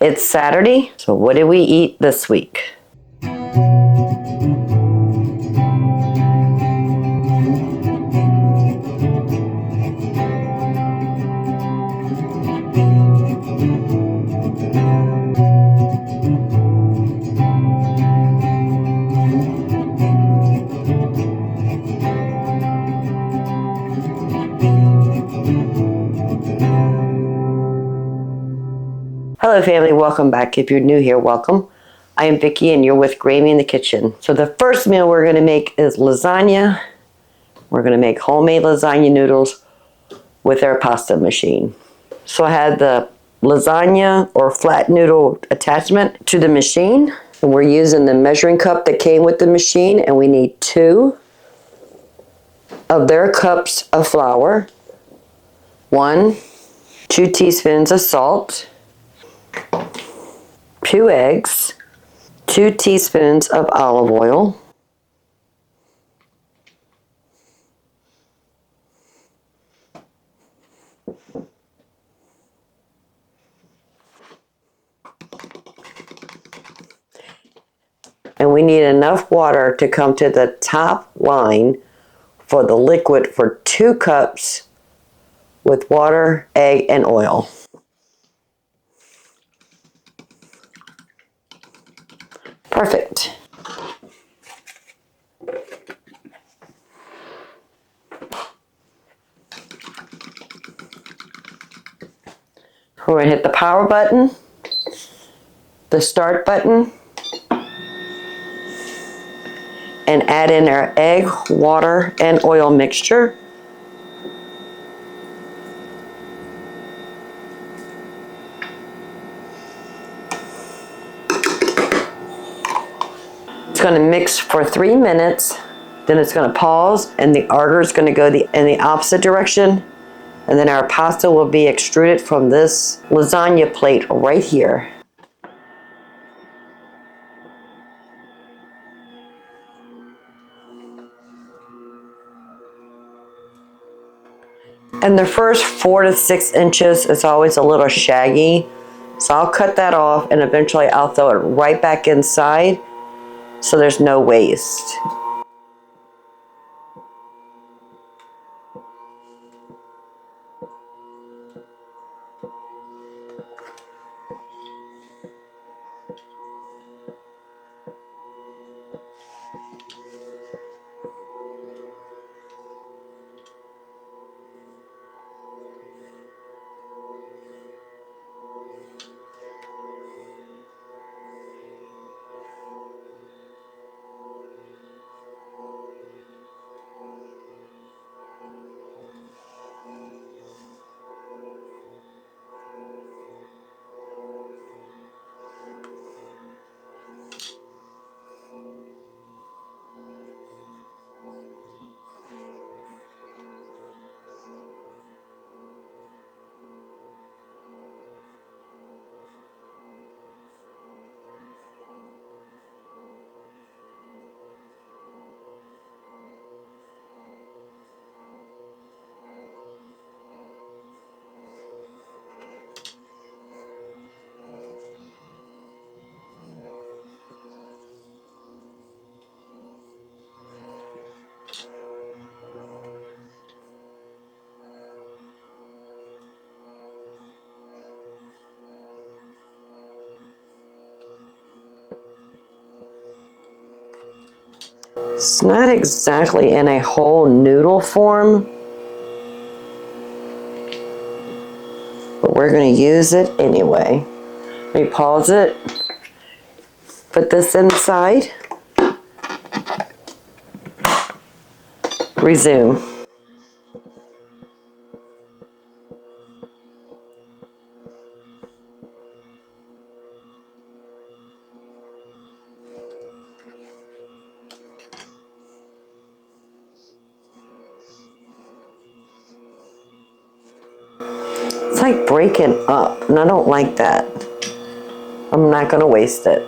It's Saturday, so what did we eat this week? Hello family, welcome back. If you're new here, welcome. I am Vicki and you're with Gravy in the Kitchen. So the first meal we're going to make is lasagna. We're going to make homemade lasagna noodles with our pasta machine. So I had the lasagna or flat noodle attachment to the machine. And we're using the measuring cup that came with the machine, and we need 2 of their cups of flour, 2 teaspoons of salt, 2 eggs, 2 teaspoons of olive oil, and we need enough water to come to the top line for the liquid for 2 cups with water, egg, and oil. Perfect. We're going to hit the power button, the start button, and add in our egg, water, and oil mixture. It's going to mix for 3 minutes, then it's going to pause, and the agar is going to go in the opposite direction, and then our pasta will be extruded from this lasagna plate right here. And the first 4 to 6 inches is always a little shaggy, so I'll cut that off, and eventually I'll throw it right back inside so there's no waste. It's not exactly in a whole noodle form, but we're going to use it anyway. Let me pause it, put this inside, resume. It's like breaking up, and I don't like that. I'm not going to waste it.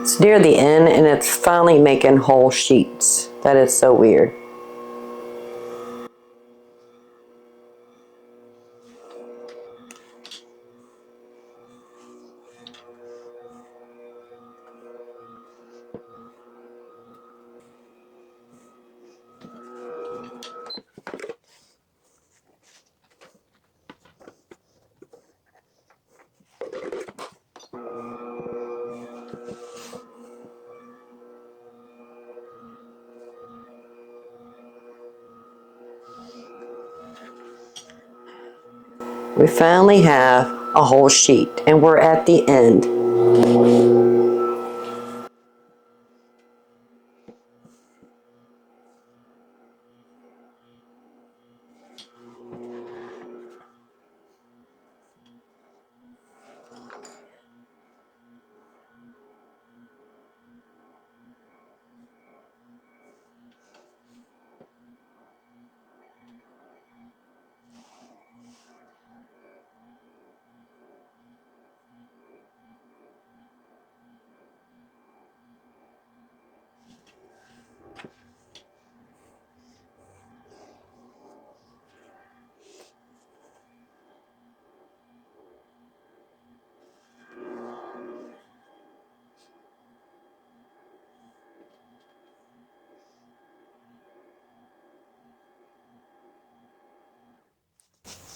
It's near the end and it's finally making whole sheets. That is so weird. We finally have a whole sheet and we're at the end.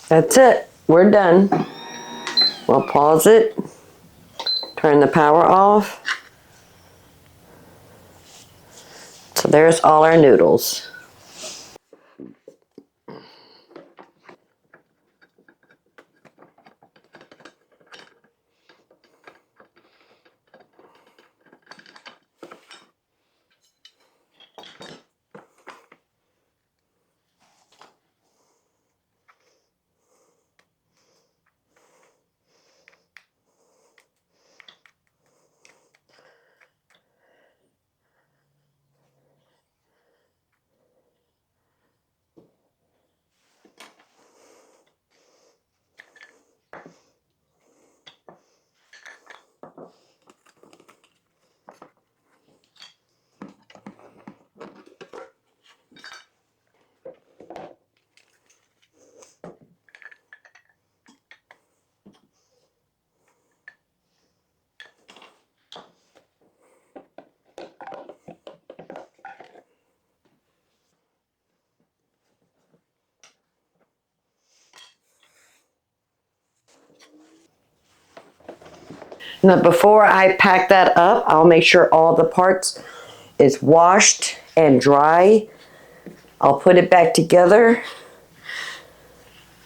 That's it. We're done. We'll pause it. Turn the power off. So there's all our noodles. Now before I pack that up, I'll make sure all the parts is washed and dry. I'll put it back together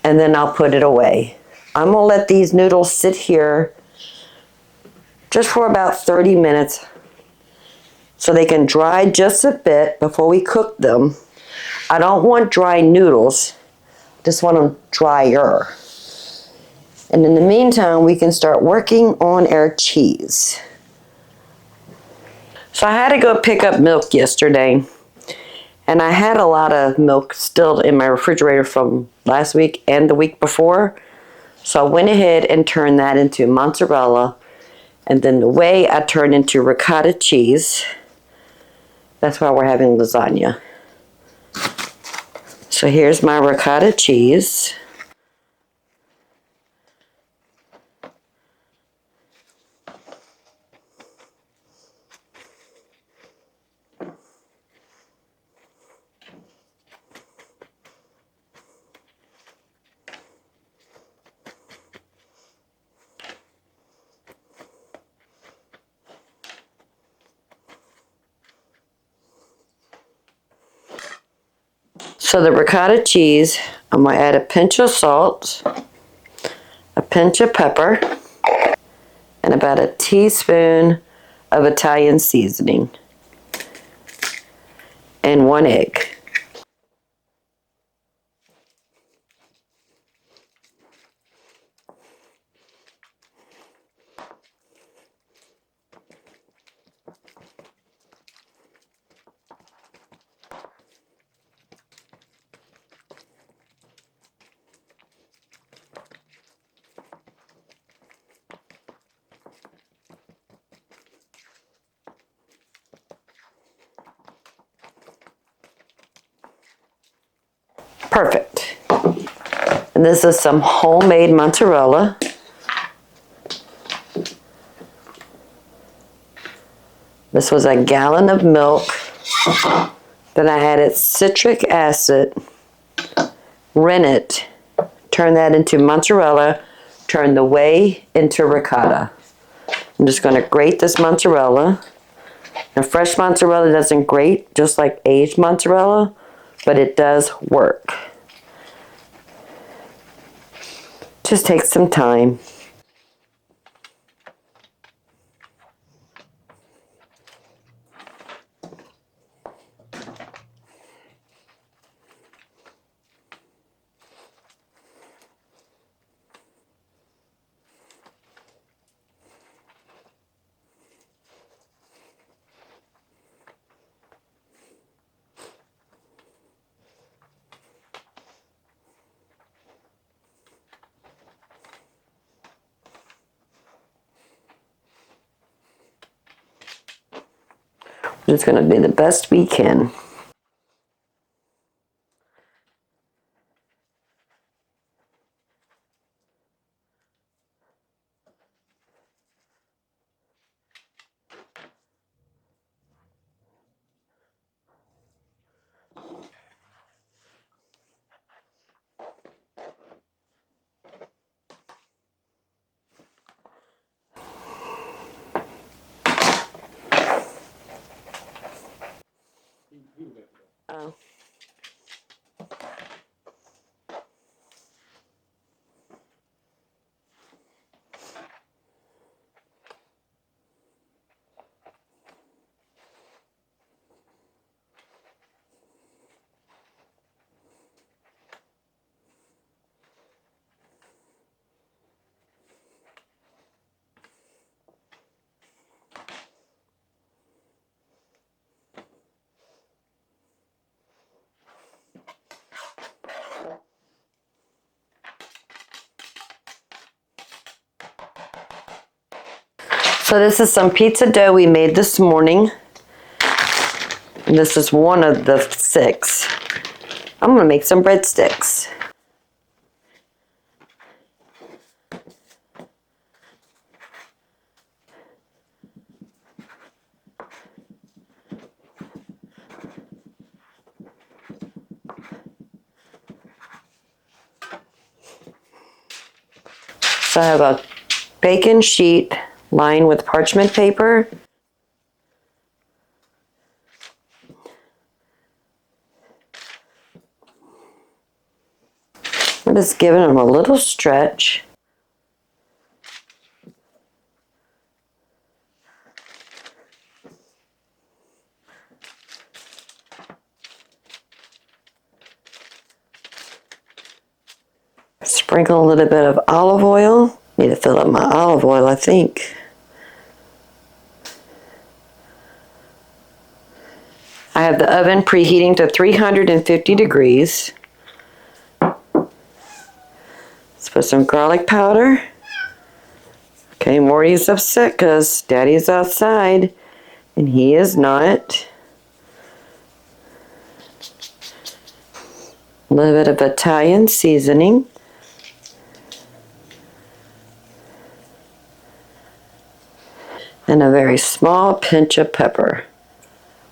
and then I'll put it away. I'm gonna let these noodles sit here just for about 30 minutes so they can dry just a bit before we cook them. I don't want dry noodles, just want them drier. And in the meantime, we can start working on our cheese. So I had to go pick up milk yesterday, and I had a lot of milk still in my refrigerator from last week and the week before. So I went ahead and turned that into mozzarella, and then the whey I turned into ricotta cheese. That's why we're having lasagna. So here's my ricotta cheese. So the ricotta cheese, I'm going to add a pinch of salt, a pinch of pepper, and about a teaspoon of Italian seasoning, and 1 egg. Perfect. And this is some homemade mozzarella. This was a gallon of milk. Then I added citric acid, rennet, turn that into mozzarella, turn the whey into ricotta. I'm just going to grate this mozzarella. Now, fresh mozzarella doesn't grate just like aged mozzarella, but it does work. Just takes some time. We're just going to do the best we can. Oh. So this is some pizza dough we made this morning. And this is one of the 6. I'm going to make some breadsticks. So I have a bacon sheet lined with parchment paper. I'm just giving them a little stretch. Sprinkle a little bit of olive oil. Need to fill up my olive oil, I think. I have the oven preheating to 350 degrees. Let's put some garlic powder. Okay, Morty's upset because Daddy's outside and he is not. A little bit of Italian seasoning. And a very small pinch of pepper.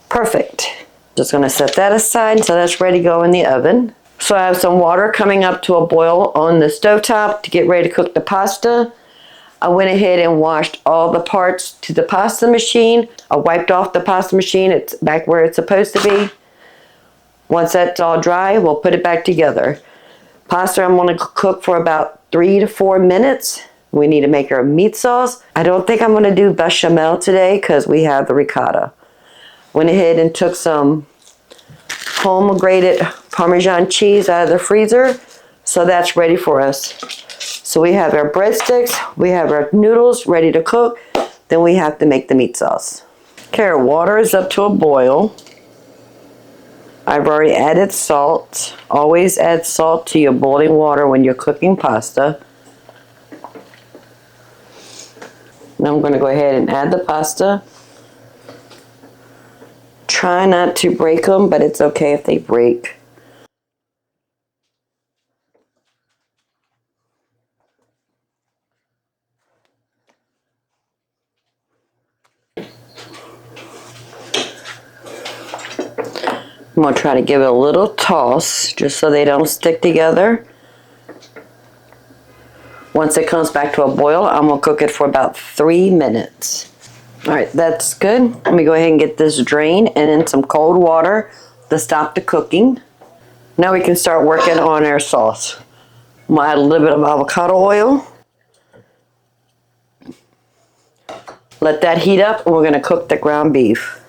Perfect. Just going to set that aside so that's ready to go in the oven. So I have some water coming up to a boil on the stovetop to get ready to cook the pasta. I went ahead and washed all the parts to the pasta machine. I wiped off the pasta machine. It's back where it's supposed to be. Once that's all dry, we'll put it back together. Pasta I'm going to cook for about 3 to 4 minutes. We need to make our meat sauce. I don't think I'm going to do bechamel today because we have the ricotta. Went ahead and took some home grated Parmesan cheese out of the freezer. So that's ready for us. So we have our breadsticks, we have our noodles ready to cook. Then we have to make the meat sauce. Okay, our water is up to a boil. I've already added salt. Always add salt to your boiling water when you're cooking pasta. Now I'm going to go ahead and add the pasta. Try not to break them, but it's okay if they break. I'm going to try to give it a little toss just so they don't stick together. Once it comes back to a boil, I'm going to cook it for about 3 minutes. All right, that's good. Let me go ahead and get this drained and in some cold water to stop the cooking. Now we can start working on our sauce. I'm going to add a little bit of avocado oil. Let that heat up and we're going to cook the ground beef.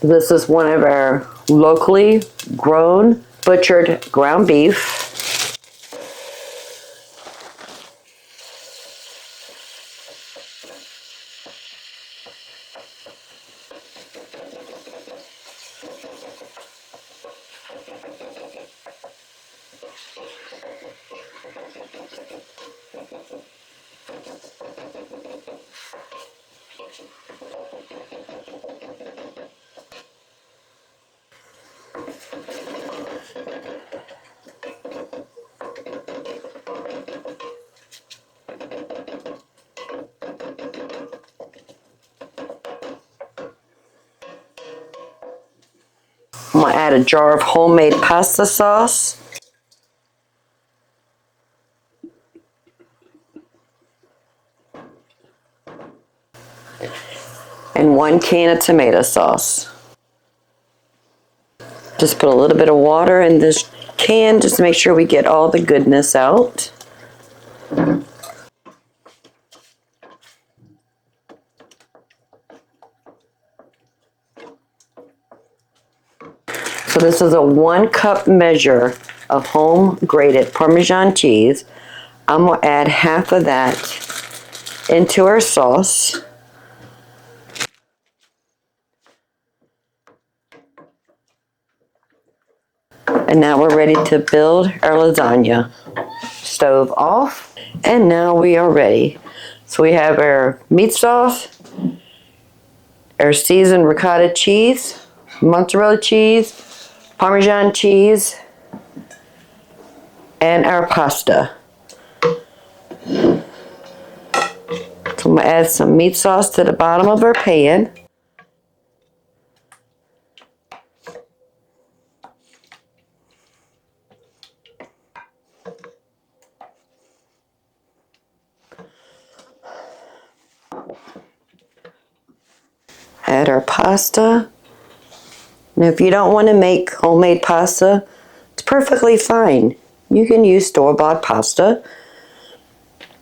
This is one of our locally grown, butchered ground beef. I'm going to add a jar of homemade pasta sauce. And 1 can of tomato sauce. Just put a little bit of water in this can just to make sure we get all the goodness out. So this is a 1 cup measure of home grated Parmesan cheese. I'm going to add half of that into our sauce. And now we're ready to build our lasagna. Stove off. And now we are ready. So we have our meat sauce, our seasoned ricotta cheese, mozzarella cheese, Parmesan cheese, and our pasta. So I'm going to add some meat sauce to the bottom of our pan. Add our pasta. Now if you don't want to make homemade pasta, it's perfectly fine. You can use store-bought pasta.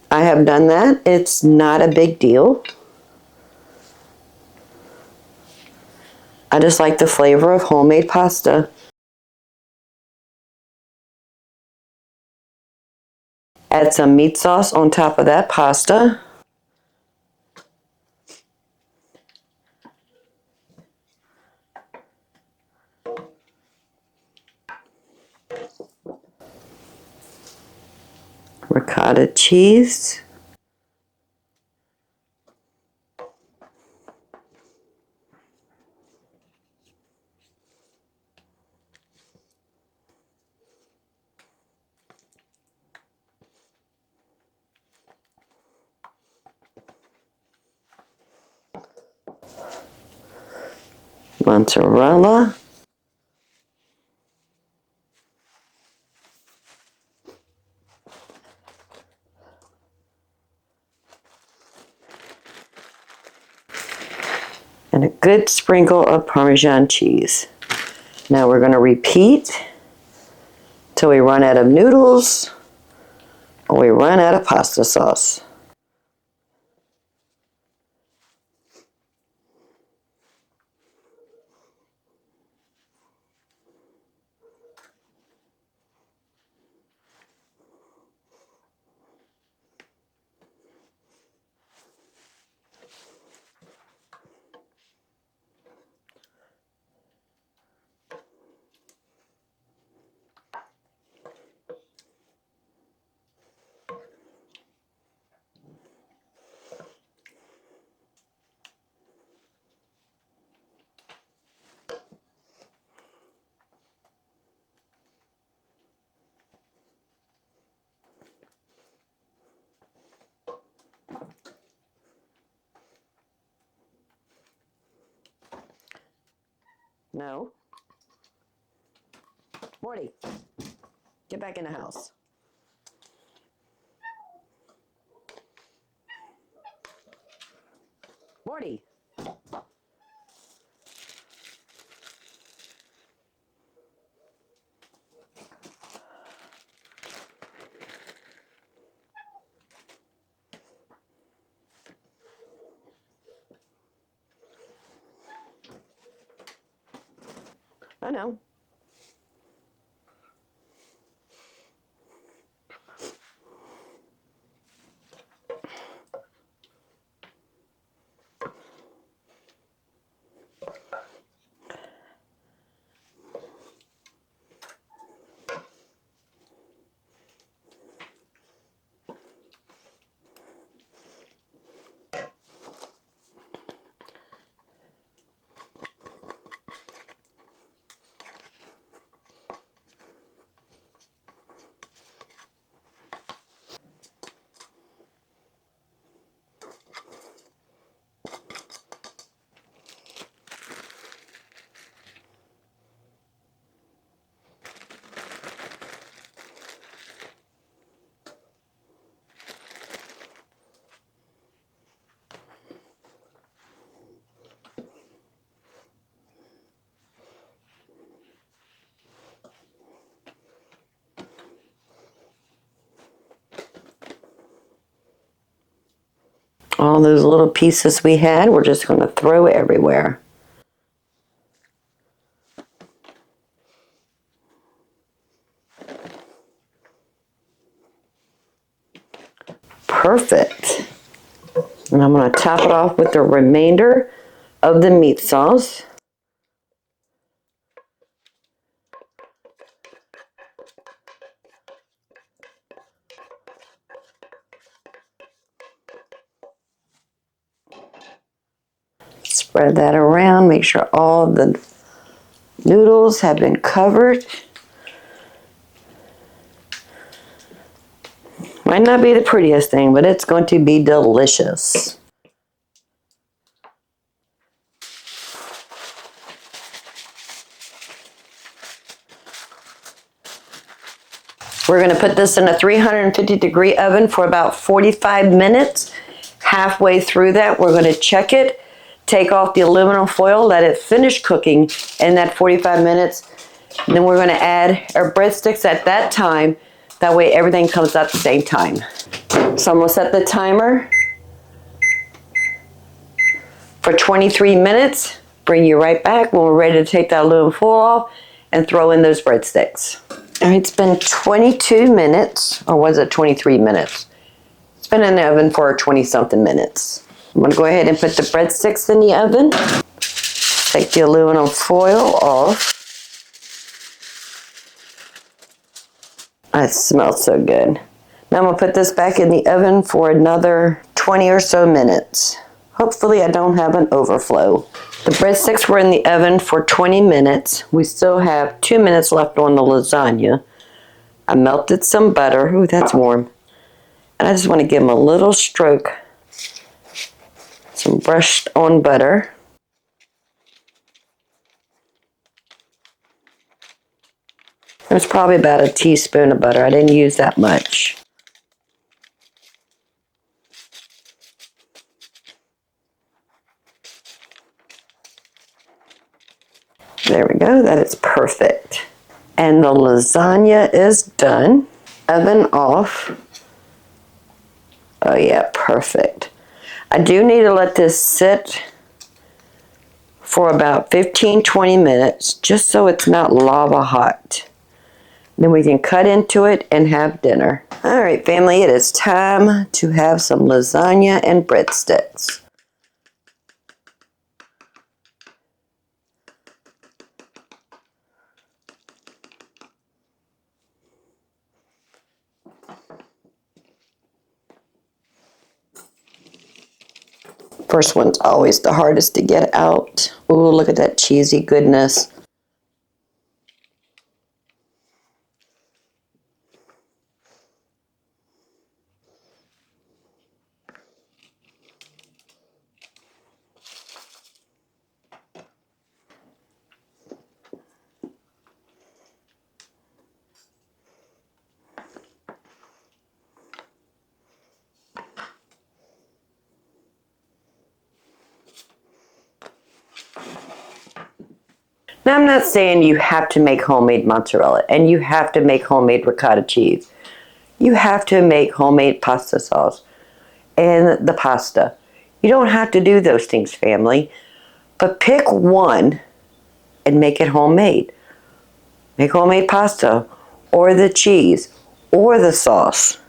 I have done that. It's not a big deal. I just like the flavor of homemade pasta. Add some meat sauce on top of that pasta. Ricotta cheese. Mozzarella. And a good sprinkle of Parmesan cheese. Now we're going to repeat till we run out of noodles or we run out of pasta sauce. No. Morty, get back in the house. Morty. I know. All those little pieces we had, we're just going to throw everywhere. Perfect. And I'm going to top it off with the remainder of the meat sauce. Spread that around, make sure all the noodles have been covered. Might not be the prettiest thing, but it's going to be delicious. We're going to put this in a 350-degree oven for about 45 minutes. Halfway through that, we're going to check it, take off the aluminum foil, let it finish cooking in that 45 minutes. And then we're going to add our breadsticks at that time. That way everything comes out at the same time. So I'm going to set the timer for 23 minutes. Bring you right back when we're ready to take that aluminum foil off and throw in those breadsticks. All right, it's been 22 minutes, or was it 23 minutes? It's been in the oven for 20-something minutes. I'm going to go ahead and put the breadsticks in the oven. Take the aluminum foil off. It smells so good. Now I'm going to put this back in the oven for another 20 or so minutes. Hopefully I don't have an overflow. The breadsticks were in the oven for 20 minutes. We still have 2 minutes left on the lasagna. I melted some butter. Ooh, that's warm. And I just want to give them a little stroke. Some brushed on butter. There's probably about a teaspoon of butter. I didn't use that much. There we go, that is perfect. And the lasagna is done. Oven off. Oh yeah, perfect. I do need to let this sit for about 15-20 minutes, just so it's not lava hot. Then we can cut into it and have dinner. All right, family, it is time to have some lasagna and breadsticks. First one's always the hardest to get out. Ooh, look at that cheesy goodness. Now, I'm not saying you have to make homemade mozzarella and you have to make homemade ricotta cheese. You have to make homemade pasta sauce and the pasta. You don't have to do those things, family, but pick one and make it homemade. Make homemade pasta or the cheese or the sauce.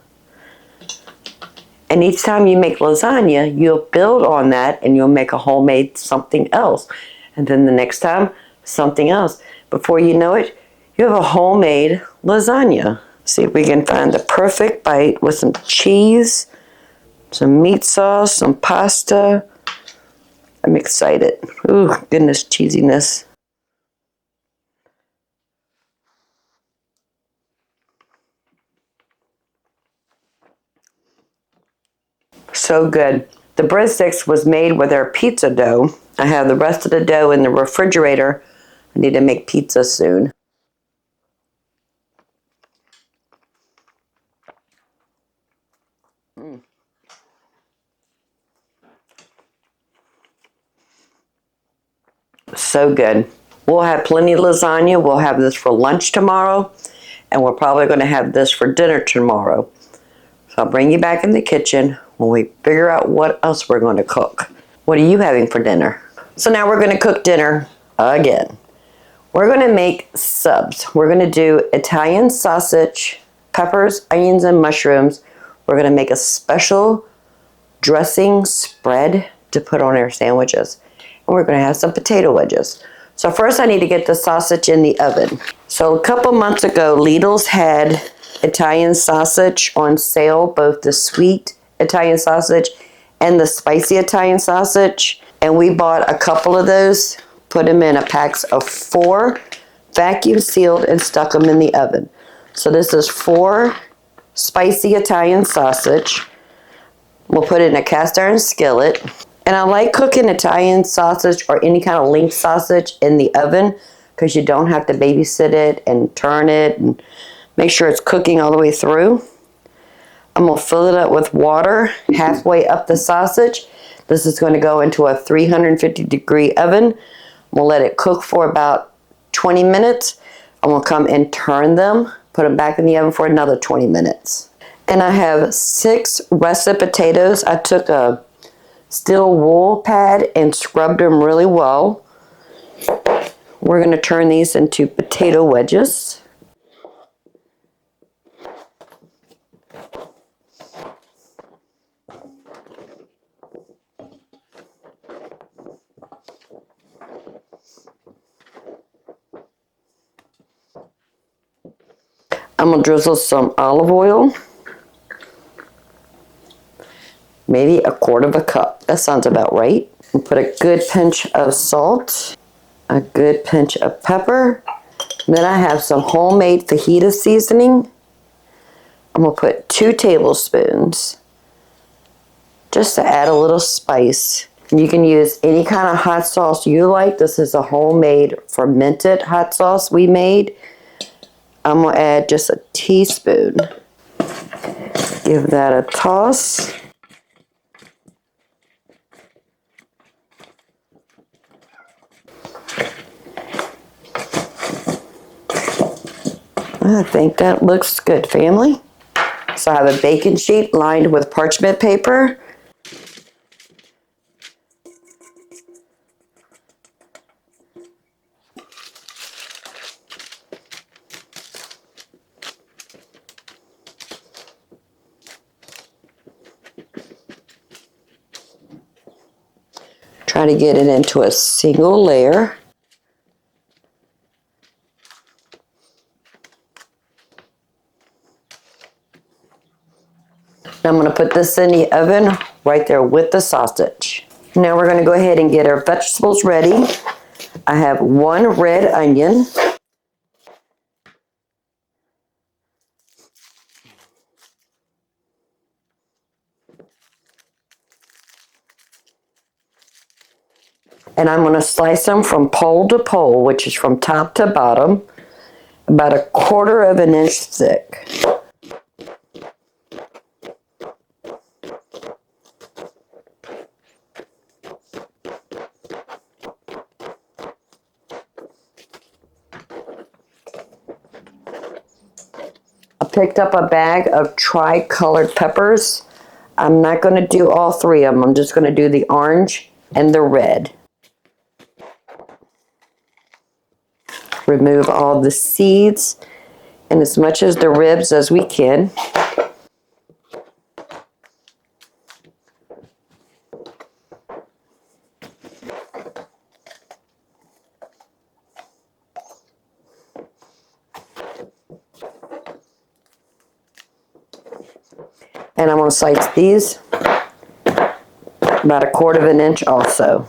And each time you make lasagna, you'll build on that and you'll make a homemade something else. And then the next time, something else. Before you know it, you have a homemade lasagna. See if we can find the perfect bite with some cheese, some meat sauce, some pasta. I'm excited. Ooh, goodness, cheesiness. So good. The breadsticks was made with our pizza dough. I have the rest of the dough in the refrigerator. I need to make pizza soon. So good. We'll have plenty of lasagna. We'll have this for lunch tomorrow, and we're probably going to have this for dinner tomorrow. So I'll bring you back in the kitchen when we figure out what else we're going to cook. What are you having for dinner? So now we're going to cook dinner again. We're going to make subs. We're going to do Italian sausage, peppers, onions, and mushrooms. We're going to make a special dressing spread to put on our sandwiches. And we're going to have some potato wedges. So first I need to get the sausage in the oven. So a couple months ago, Lidl's had Italian sausage on sale, both the sweet Italian sausage and the spicy Italian sausage. And we bought a couple of those, put them in a packs of 4, vacuum sealed, and stuck them in the oven. So this is 4 spicy Italian sausage. We'll put it in a cast iron skillet. And I like cooking Italian sausage or any kind of link sausage in the oven because you don't have to babysit it and turn it and make sure it's cooking all the way through. I'm going to fill it up with water halfway up the sausage. This is going to go into a 350-degree oven. We'll let it cook for about 20 minutes. I'm going to come and turn them, put them back in the oven for another 20 minutes. And I have 6 russet potatoes. I took a steel wool pad and scrubbed them really well. We're going to turn these into potato wedges. I'm going to drizzle some olive oil. Maybe a quarter of a cup. That sounds about right. And put a good pinch of salt, a good pinch of pepper. And then I have some homemade fajita seasoning. I'm going to put 2 tablespoons just to add a little spice. You can use any kind of hot sauce you like. This is a homemade fermented hot sauce we made. I'm going to add just a teaspoon. Give that a toss. I think that looks good, family. So I have a baking sheet lined with parchment paper. Try to get it into a single layer. I'm going to put this in the oven right there with the sausage. Now we're going to go ahead and get our vegetables ready. I have 1 red onion. And I'm going to slice them from pole to pole, which is from top to bottom, about a 1/4 of an inch thick. picked up a bag of tri-colored peppers. I'm not going to do all three of them. I'm just going to do the orange and the red. Remove all the seeds and as much as the ribs as we can. And I'm going to slice these about 1/4 inch also.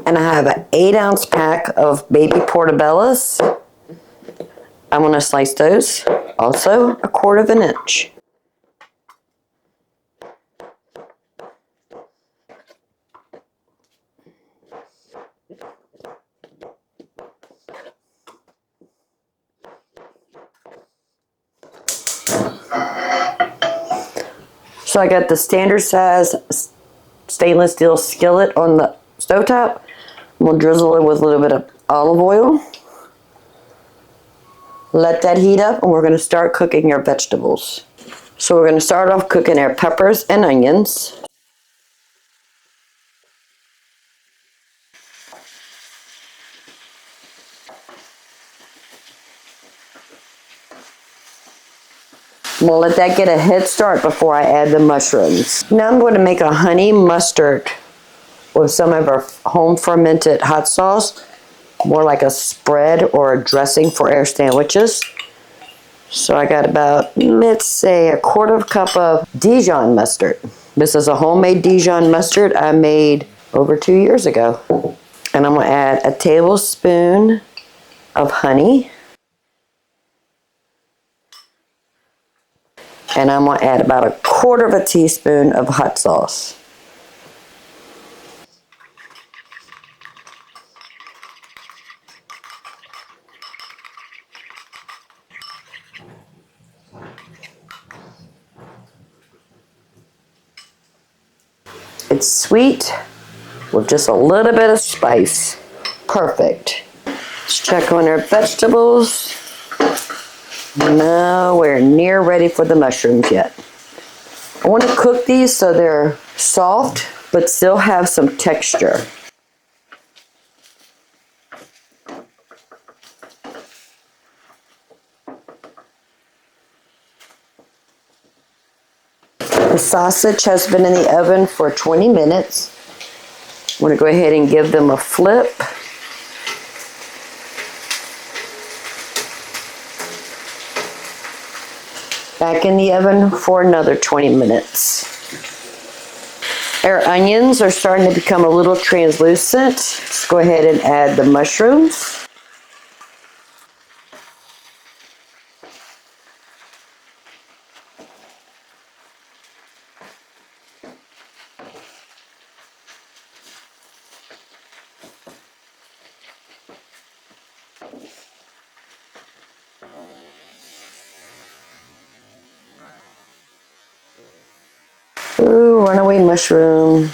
And I have an 8-ounce pack of baby portobellos. I'm going to slice those also 1/4 inch. So I got the standard size stainless steel skillet on the stovetop. I'm going to drizzle it with a little bit of olive oil. Let that heat up and we're going to start cooking our vegetables. So we're going to start off cooking our peppers and onions. I'm going to let that get a head start before I add the mushrooms. Now I'm going to make a honey mustard with some of our home fermented hot sauce, more like a spread or a dressing for our sandwiches. So I got about, let's say, 1/4 cup of Dijon mustard. This is a homemade Dijon mustard I made over 2 years ago. And I'm going to add a tablespoon of honey. And I'm going to add about 1/4 teaspoon of hot sauce. It's sweet with just a little bit of spice. Perfect. Let's check on our vegetables. No, we're near ready for the mushrooms yet. I want to cook these so they're soft but still have some texture. The sausage has been in the oven for 20 minutes. I'm going to go ahead and give them a flip. Back in the oven for another 20 minutes. Our onions are starting to become a little translucent. Let's go ahead and add the mushrooms. Ooh, runaway mushroom.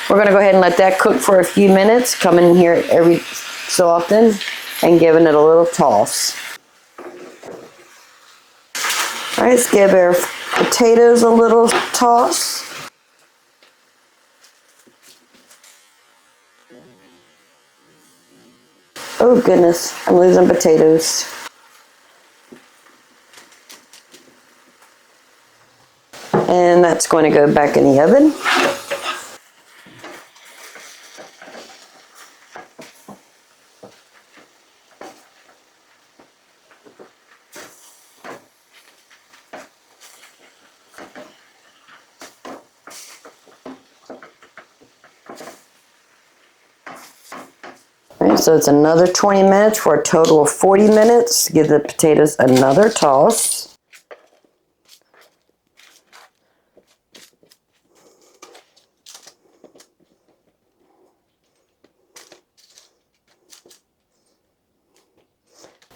We're going to go ahead and let that cook for a few minutes. Come in here every so often and giving it a little toss. All right, let's give our potatoes a little toss. Oh goodness, I'm losing potatoes. And that's going to go back in the oven. So it's another 20 minutes for a total of 40 minutes. Give the potatoes another toss.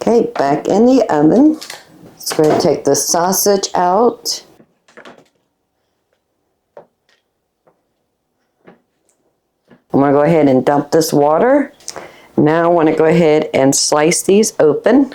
Okay, back in the oven. Let's go ahead and take the sausage out. I'm going to go ahead and dump this water. Now I want to go ahead and slice these open.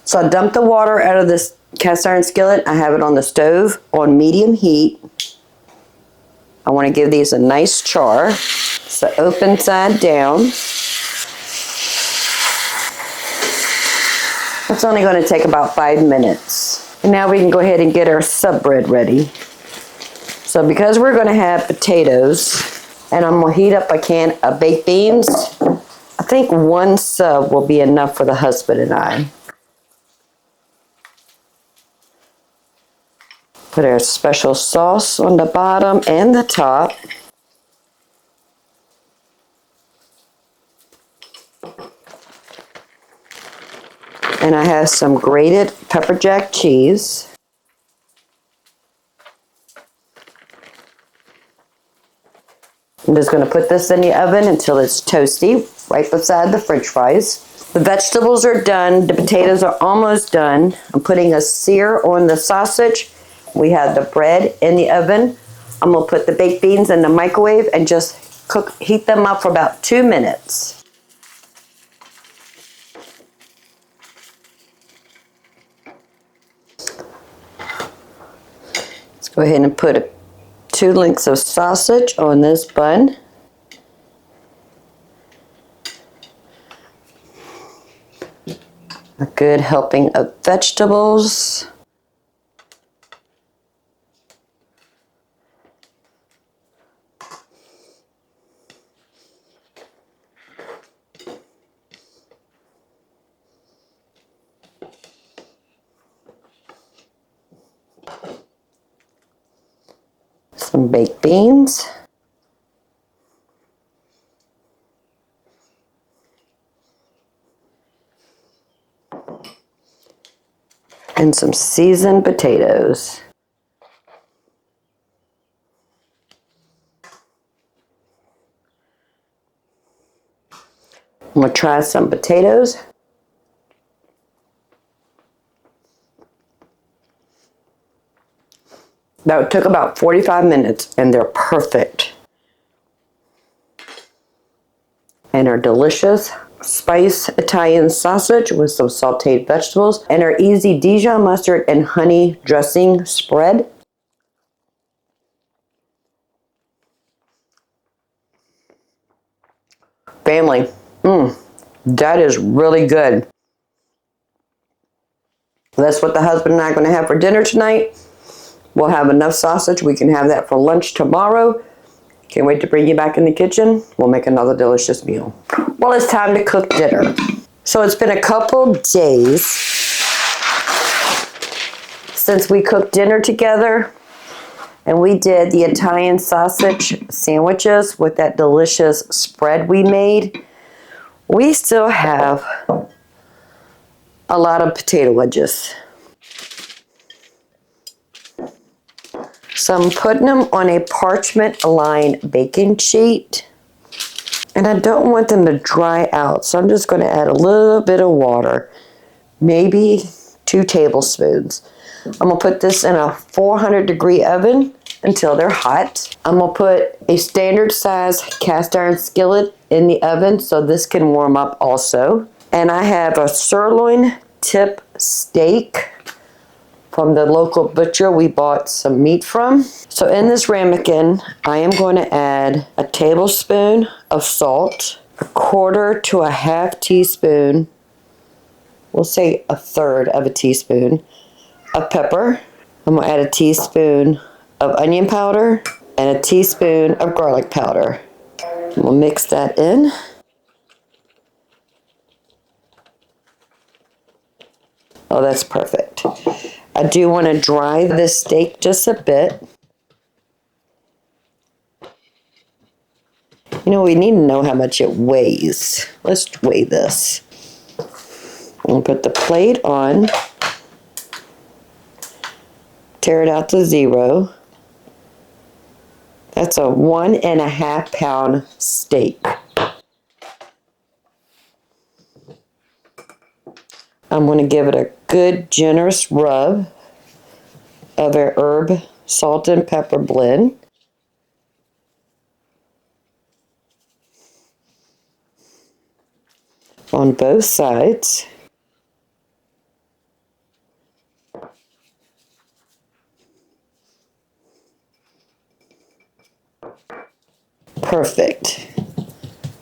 So I dumped the water out of this cast iron skillet. I have it on the stove on medium heat. I want to give these a nice char. So open side down. It's only going to take about 5 minutes. And now we can go ahead and get our sub bread ready. So because we're going to have potatoes, and I'm going to heat up a can of baked beans, I think 1 sub will be enough for the husband and I. Put our special sauce on the bottom and the top. And I have some grated pepper jack cheese. I'm just going to put this in the oven until it's toasty, right beside the French fries. The vegetables are done. The potatoes are almost done. I'm putting a sear on the sausage. We have the bread in the oven. I'm going to put the baked beans in the microwave and just heat them up for about 2 minutes. Let's go ahead and put 2 links of sausage on this bun. A good helping of vegetables. Some baked beans. And some seasoned potatoes. I'm going to try some potatoes. That took about 45 minutes and they're perfect. And our delicious spice Italian sausage with some sauteed vegetables and our easy Dijon mustard and honey dressing spread. Family, that is really good. That's what the husband and I are going to have for dinner tonight. We'll have enough sausage. We can have that for lunch tomorrow. Can't wait to bring you back in the kitchen. We'll make another delicious meal. Well, it's time to cook dinner. So it's been a couple days since we cooked dinner together. And we did the Italian sausage sandwiches with that delicious spread we made. We still have a lot of potato wedges. So I'm putting them on a parchment-lined baking sheet. And I don't want them to dry out, so I'm just going to add a little bit of water. Maybe 2 tablespoons. I'm gonna put this in a 400-degree oven until they're hot. I'm gonna put a standard size cast iron skillet in the oven so this can warm up also. And I have a sirloin tip steak from the local butcher we bought some meat from. So in this ramekin, I am going to add a tablespoon of salt, a quarter to a half teaspoon, we'll say a third of a teaspoon of pepper. I'm going to add a teaspoon of onion powder and a teaspoon of garlic powder. We'll mix that in. Oh, that's perfect. I do want to dry this steak just a bit. You know, we need to know how much it weighs. Let's weigh this. I'm going to put the plate on. Tear it out to 0. That's a 1.5 pound steak. I'm going to give it a good generous rub of our herb, salt, and pepper blend. On both sides. Perfect.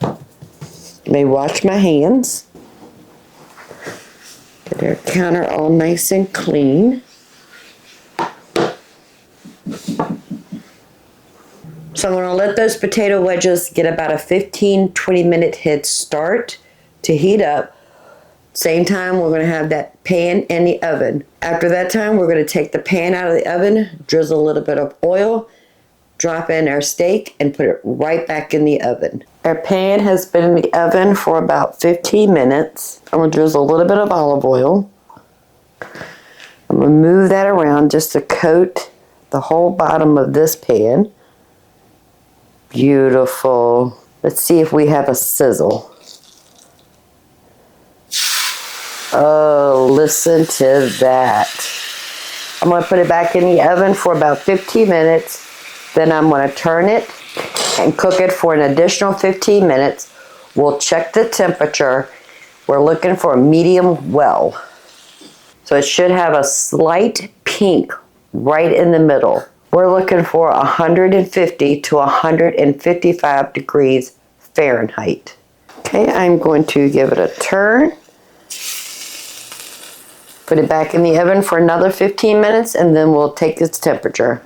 Let me wash my hands. Get our counter all nice and clean. So I'm going to let those potato wedges get about a 15-20 minute head start to heat up. Same time, we're going to have that pan in the oven. After that time, we're going to take the pan out of the oven, drizzle a little bit of oil, drop in our steak, and put it right back in the oven. Our pan has been in the oven for about 15 minutes. I'm going to drizzle a little bit of olive oil. I'm going to move that around just to coat the whole bottom of this pan. Beautiful. Let's see if we have a sizzle. Oh, listen to that. I'm going to put it back in the oven for about 15 minutes. Then I'm going to turn it and cook it for an additional 15 minutes. We'll check the temperature. We're looking for a medium well. So it should have a slight pink right in the middle. We're looking for 150 to 155 degrees Fahrenheit. Okay, I'm going to give it a turn. Put it back in the oven for another 15 minutes and then we'll take its temperature.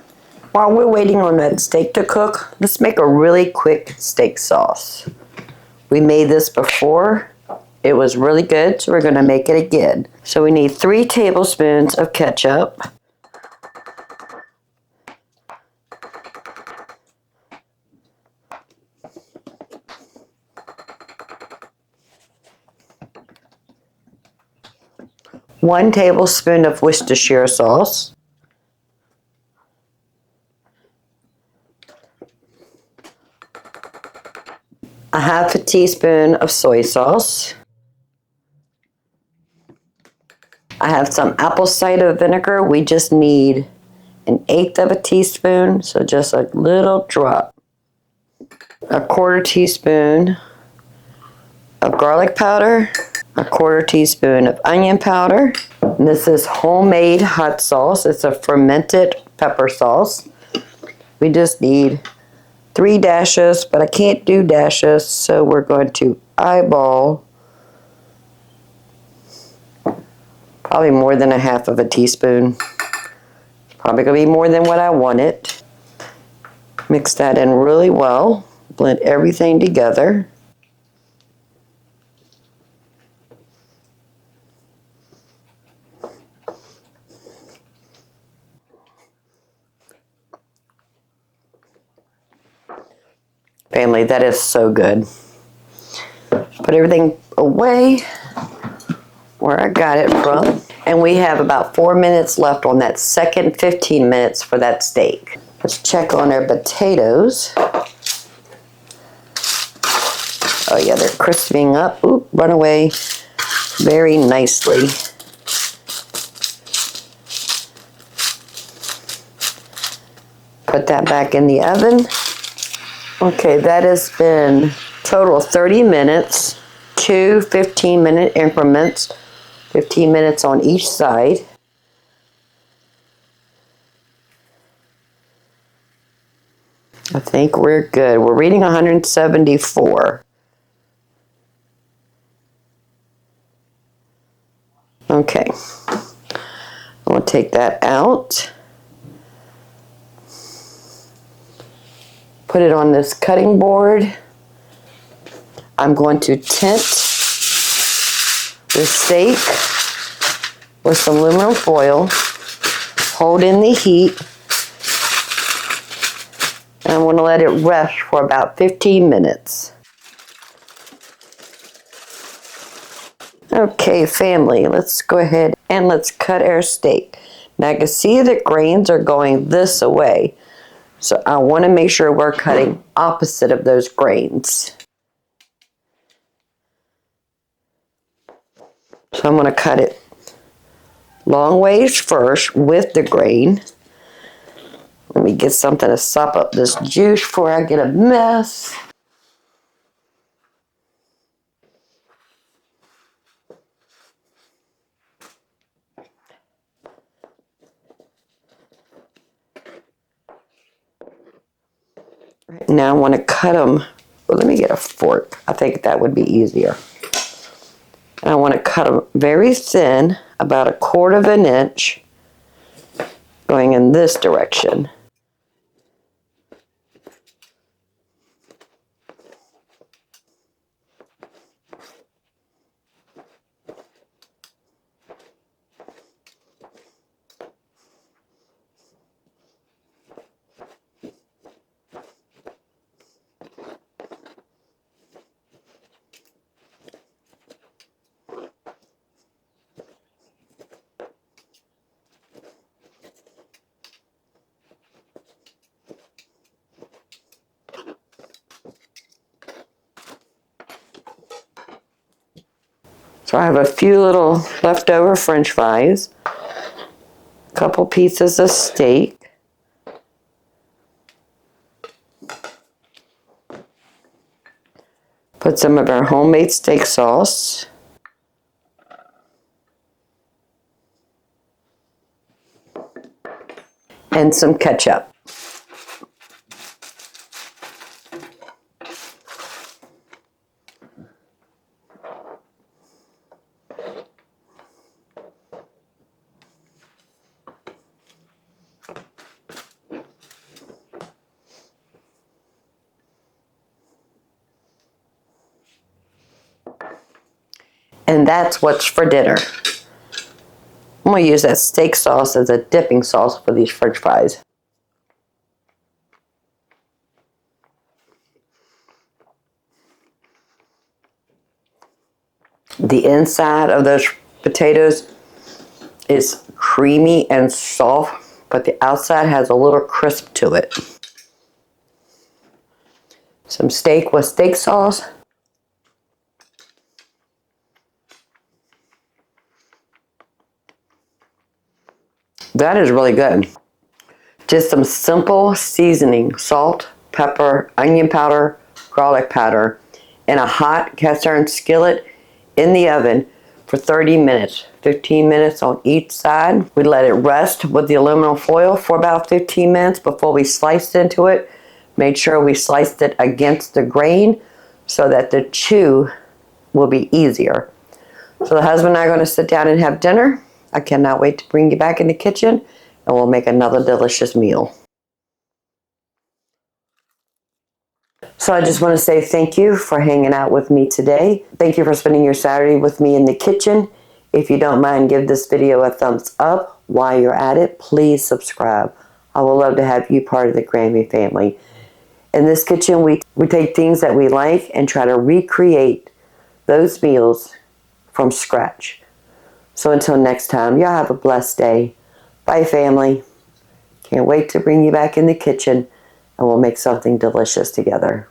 While we're waiting on that steak to cook, let's make a really quick steak sauce. We made this before. It was really good, so we're going to make it again. So we need 3 tablespoons of ketchup. One tablespoon of Worcestershire sauce. A half a teaspoon of soy sauce. I have some apple cider vinegar. We just need 1/8 of a teaspoon, so just a little drop. A 1/4 teaspoon of garlic powder. A 1/4 teaspoon of onion powder. And this is homemade hot sauce. It's a fermented pepper sauce. We just need 3 dashes, but I can't do dashes, so we're going to eyeball probably more than a half of a teaspoon. Probably going to be more than what I wanted. Mix that in really well. Blend everything together. Family, that is so good. Put everything away where I got it from. And we have about 4 minutes left on that second 15 minutes for that steak. Let's check on our potatoes. Oh yeah, they're crisping up. Oop, run away very nicely. Put that back in the oven. Okay, that has been total 30 minutes, 2 15-minute increments, 15 minutes on each side. I think we're good. We're reading 174. Okay, I'm going to take that out. Put it on this cutting board. I'm going to tint the steak with some aluminum foil. Hold in the heat. And I'm going to let it rest for about 15 minutes. Okay, family, let's go ahead and let's cut our steak. Now I can see the grains are going this way. So I want to make sure we're cutting opposite of those grains. So I'm going to cut it long ways first with the grain. Let me get something to sop up this juice before I get a mess. Right now I want to cut them. Well, let me get a fork. I think that would be easier. And I want to cut them very thin, about 1/4 of an inch, going in this direction. So I have a few little leftover French fries, a couple pieces of steak, put some of our homemade steak sauce, and some ketchup. And that's what's for dinner. I'm going to use that steak sauce as a dipping sauce for these French fries. The inside of those potatoes is creamy and soft, but the outside has a little crisp to it. Some steak with steak sauce. That is really good. Just some simple seasoning: salt, pepper, onion powder, garlic powder, in a hot cast iron skillet in the oven for 30 minutes, 15 minutes on each side. We let it rest with the aluminum foil for about 15 minutes before we sliced into it. Made sure we sliced it against the grain so that the chew will be easier. So the husband and I are going to sit down and have dinner. I cannot wait to bring you back in the kitchen and we'll make another delicious meal. So I just want to say thank you for hanging out with me today. Thank you for spending your Saturday with me in the kitchen. If you don't mind, give this video a thumbs up. While you're at it, please subscribe. I would love to have you part of the Grammy family. In this kitchen, we take things that we like and try to recreate those meals from scratch. So until next time, y'all have a blessed day. Bye, family. Can't wait to bring you back in the kitchen and we'll make something delicious together.